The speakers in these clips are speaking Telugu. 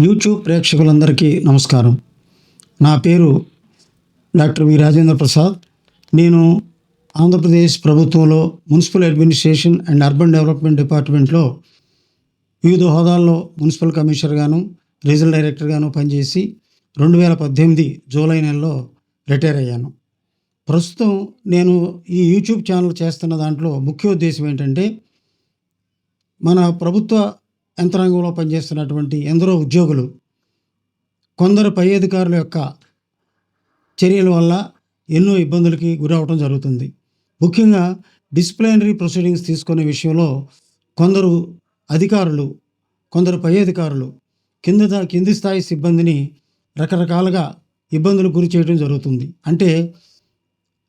యూట్యూబ్ ప్రేక్షకులందరికీ నమస్కారం. నా పేరు డాక్టర్ వి రాజేంద్ర ప్రసాద్. నేను ఆంధ్రప్రదేశ్ ప్రభుత్వంలో municipal administration and urban development డిపార్ట్మెంట్లో వివిధ హోదాల్లో మున్సిపల్ కమిషనర్గాను, రీజనల్ డైరెక్టర్గాను పనిచేసి 2018 జూలై నెలలో రిటైర్ అయ్యాను. ప్రస్తుతం నేను ఈ యూట్యూబ్ ఛానల్ చేస్తున్న దాంట్లో ముఖ్య ఉద్దేశం ఏంటంటే, మన ప్రభుత్వ యంత్రాంగంలో పనిచేస్తున్నటువంటి ఎందరో ఉద్యోగులు కొందరు పై అధికారుల యొక్క చర్యల వల్ల ఎన్నో ఇబ్బందులకి గురవడం జరుగుతుంది. ముఖ్యంగా డిసిప్లినరీ ప్రొసీడింగ్స్ తీసుకునే విషయంలో కొందరు అధికారులు, కొందరు పై అధికారులు కింది స్థాయి సిబ్బందిని రకరకాలుగా ఇబ్బందులకు గురి చేయడం జరుగుతుంది. అంటే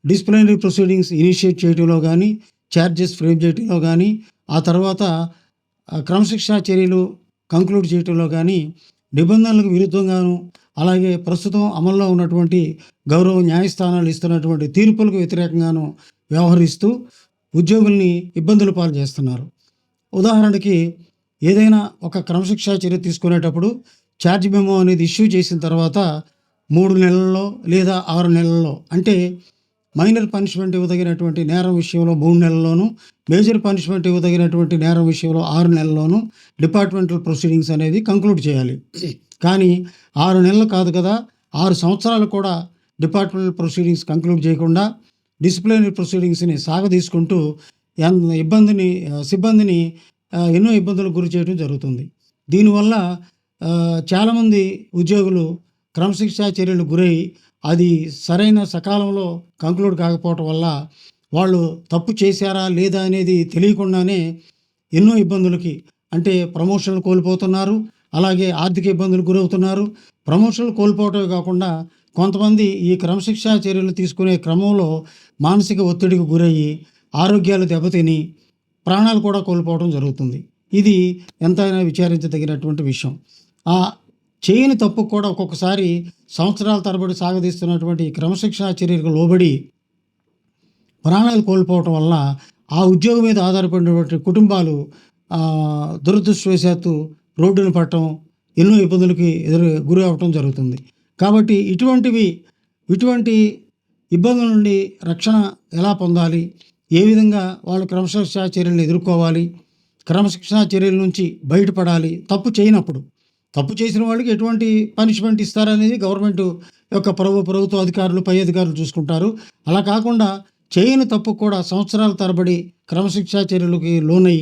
డిసిప్లినరీ ప్రొసీడింగ్స్ ఇనిషియేట్ చేయడంలో కానీ, ఛార్జెస్ ఫ్రేమ్ చేయడంలో కానీ, ఆ తర్వాత క్రమశిక్షణా చర్యలు కంక్లూడ్ చేయడంలో కానీ నిబంధనలకు విరుద్ధంగాను, అలాగే ప్రస్తుతం అమల్లో ఉన్నటువంటి గౌరవ న్యాయస్థానాలు ఇస్తున్నటువంటి తీర్పులకు వ్యతిరేకంగాను వ్యవహరిస్తూ ఉద్యోగుల్ని ఇబ్బందుల పాలు చేస్తున్నారు. ఉదాహరణకి ఏదైనా ఒక క్రమశిక్షణా చర్య తీసుకునేటప్పుడు ఛార్జ్ మెమో అనేది ఇష్యూ చేసిన తర్వాత 3 నెలల్లో లేదా 6 నెలల్లో, అంటే మైనర్ పనిష్మెంట్ ఇవ్వదగినటువంటి నేరం విషయంలో 3 నెలల్లోనూ, మేజర్ పనిష్మెంట్ ఇవ్వదగినటువంటి నేరం విషయంలో 6 నెలల్లోనూ డిపార్ట్మెంటల్ ప్రొసీడింగ్స్ అనేది కంక్లూడ్ చేయాలి. కానీ 6 నెలలు కాదు కదా, 6 సంవత్సరాలు కూడా డిపార్ట్మెంటల్ ప్రొసీడింగ్స్ కంక్లూడ్ చేయకుండా డిసిప్లినరీ ప్రొసీడింగ్స్ని సాగదీసుకుంటూ సిబ్బందిని ఎన్నో ఇబ్బందులకు గురి చేయడం జరుగుతుంది. దీనివల్ల చాలామంది ఉద్యోగులు క్రమశిక్షణా చర్యలు గురై అది సరైన సకాలంలో కంక్లూడ్ కాకపోవటం వల్ల వాళ్ళు తప్పు చేశారా లేదా అనేది తెలియకుండానే ఎన్నో ఇబ్బందులకి, అంటే ప్రమోషన్లు కోల్పోతున్నారు, అలాగే ఆర్థిక ఇబ్బందులు గురవుతున్నారు. ప్రమోషన్లు కోల్పోవటమే కాకుండా కొంతమంది ఈ క్రమశిక్షణా చర్యలు తీసుకునే క్రమంలో మానసిక ఒత్తిడికి గురయ్యి ఆరోగ్యాలు దెబ్బతిని ప్రాణాలు కూడా కోల్పోవడం జరుగుతుంది. ఇది ఎంతైనా విచారించదగినటువంటి విషయం. ఆ చేయని తప్పు కూడా ఒక్కొక్కసారి సంవత్సరాల తరబడి సాగదీస్తున్నటువంటి క్రమశిక్షణా చర్యలకు లోబడి ప్రాణాలు కోల్పోవటం వల్ల ఆ ఉద్యోగం మీద ఆధారపడినటువంటి కుటుంబాలు దురదృష్టవశాత్తు రోడ్డున పడటం, ఎన్నో ఇబ్బందులకి గురి అవ్వటం జరుగుతుంది. కాబట్టి ఇటువంటి ఇబ్బందుల నుండి రక్షణ ఎలా పొందాలి, ఏ విధంగా వాళ్ళు క్రమశిక్షణా చర్యలను ఎదుర్కోవాలి, క్రమశిక్షణా చర్యల నుంచి బయటపడాలి, తప్పు చేసిన వాళ్ళకి ఎటువంటి పనిష్మెంట్ ఇస్తారనేది గవర్నమెంట్ యొక్క ప్రభుత్వ అధికారులు, పై అధికారులు చూసుకుంటారు. అలా కాకుండా చేయని తప్పు కూడా సంవత్సరాల తరబడి క్రమశిక్షణా చర్యలకి లోనై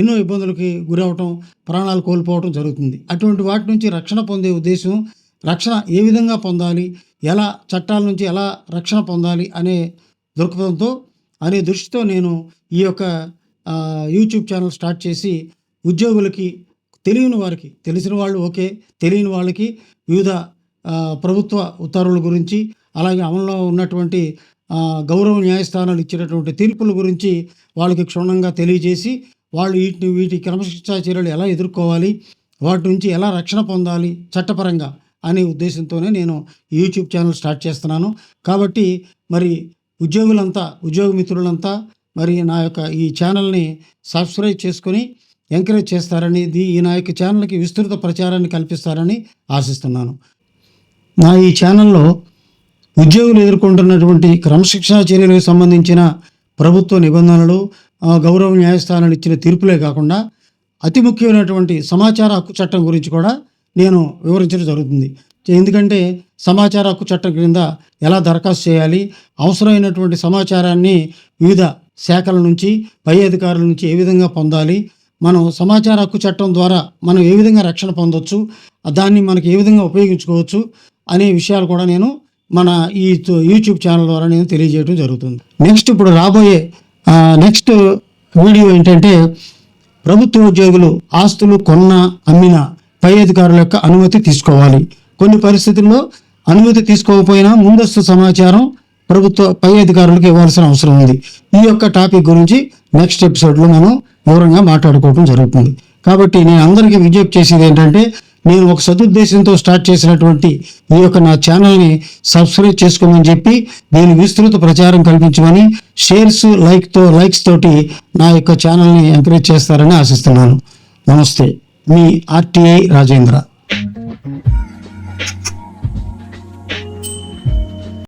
ఎన్నో ఇబ్బందులకి గురవటం, ప్రాణాలు కోల్పోవటం జరుగుతుంది. అటువంటి వాటి నుంచి రక్షణ పొందే ఉద్దేశం, రక్షణ ఏ విధంగా పొందాలి, ఎలా చట్టాల నుంచి ఎలా రక్షణ పొందాలి అనే దృష్టితో నేను ఈ యొక్క యూట్యూబ్ ఛానల్ స్టార్ట్ చేసి ఉద్యోగులకి, తెలియని వారికి, తెలిసిన వాళ్ళు ఓకే, తెలియని వాళ్ళకి వివిధ ప్రభుత్వ ఉత్తర్వుల గురించి, అలాగే అమల్లో ఉన్నటువంటి గౌరవ న్యాయస్థానాలు ఇచ్చినటువంటి తీర్పుల గురించి వాళ్ళకి క్షుణ్ణంగా తెలియజేసి వాళ్ళు వీటి క్రమశిక్షణా చర్యలు ఎలా ఎదుర్కోవాలి, వాటి నుంచి ఎలా రక్షణ పొందాలి చట్టపరంగా అనే ఉద్దేశంతోనే నేను యూట్యూబ్ ఛానల్ స్టార్ట్ చేస్తున్నాను. కాబట్టి మరి ఉద్యోగ మిత్రులంతా మరి నా యొక్క ఈ ఛానల్ని సబ్స్క్రైబ్ చేసుకొని ఎంకరేజ్ చేస్తారని, నా యొక్క ఛానల్కి విస్తృత ప్రచారాన్ని కల్పిస్తారని ఆశిస్తున్నాను. నా ఈ ఛానల్లో ఉద్యోగులు ఎదుర్కొంటున్నటువంటి క్రమశిక్షణా చర్యలకు సంబంధించిన ప్రభుత్వ నిబంధనలు, గౌరవ న్యాయస్థానాలు ఇచ్చిన తీర్పులే కాకుండా అతి ముఖ్యమైనటువంటి సమాచార హక్కు చట్టం గురించి కూడా నేను వివరించడం జరుగుతుంది. ఎందుకంటే సమాచార హక్కు చట్టం క్రింద ఎలా దరఖాస్తు చేయాలి, అవసరమైనటువంటి సమాచారాన్ని వివిధ శాఖల నుంచి, పై అధికారుల నుంచి ఏ విధంగా పొందాలి, మనం సమాచార హక్కు చట్టం ద్వారా మనం ఏ విధంగా రక్షణ పొందవచ్చు, దాన్ని మనకి ఏ విధంగా ఉపయోగించుకోవచ్చు అనే విషయాలు కూడా నేను మన ఈ యూట్యూబ్ ఛానల్ ద్వారా నేను తెలియజేయడం జరుగుతుంది. ఇప్పుడు రాబోయే నెక్స్ట్ వీడియో ఏంటంటే, ప్రభుత్వ ఉద్యోగులు ఆస్తులు అమ్మిన పై అధికారుల యొక్క అనుమతి తీసుకోవాలి. కొన్ని పరిస్థితుల్లో అనుమతి తీసుకోకపోయినా ముందస్తు సమాచారం ప్రభుత్వ పై అధికారులకు ఇవ్వాల్సిన అవసరం ఉంది. ఈ యొక్క టాపిక్ గురించి నెక్స్ట్ ఎపిసోడ్లో మనం వివరంగా మాట్లాడుకోవడం జరుగుతుంది. కాబట్టి నేను అందరికీ విజ్ఞప్తి చేసేది ఏంటంటే, నేను ఒక సదుద్దేశంతో స్టార్ట్ చేసినటువంటి ఈ యొక్క నా ఛానల్ని సబ్స్క్రైబ్ చేసుకోమని చెప్పి దీని విస్తృత ప్రచారం కల్పించమని, లైక్స్ తోటి నా యొక్క ఛానల్ని ఎంకరేజ్ చేస్తారని ఆశిస్తున్నాను. నమస్తే, మీ ఆర్టీఐ రాజేంద్ర.